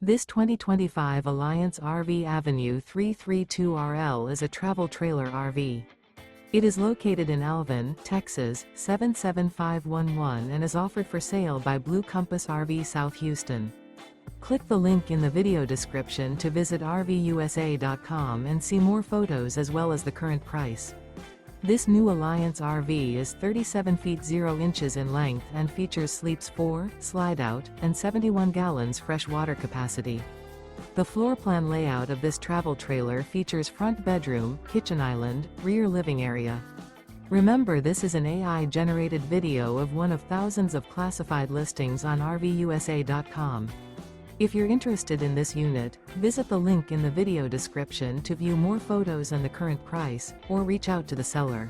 This 2025 Alliance RV Avenue 332RL is a travel trailer RV. It is located in Alvin, Texas, 77511 and is offered for sale by Blue Compass RV South Houston. Click the link in the video description to visit RVUSA.com and see more photos as well as the current price. This new Alliance RV is 37 feet 0 inches in length and features sleeps 4, slide-out, and 71 gallons fresh water capacity. The floor plan layout of this travel trailer features front bedroom, kitchen island, rear living area. Remember, this is an AI-generated video of one of thousands of classified listings on RVUSA.com. If you're interested in this unit, visit the link in the video description to view more photos and the current price, or reach out to the seller.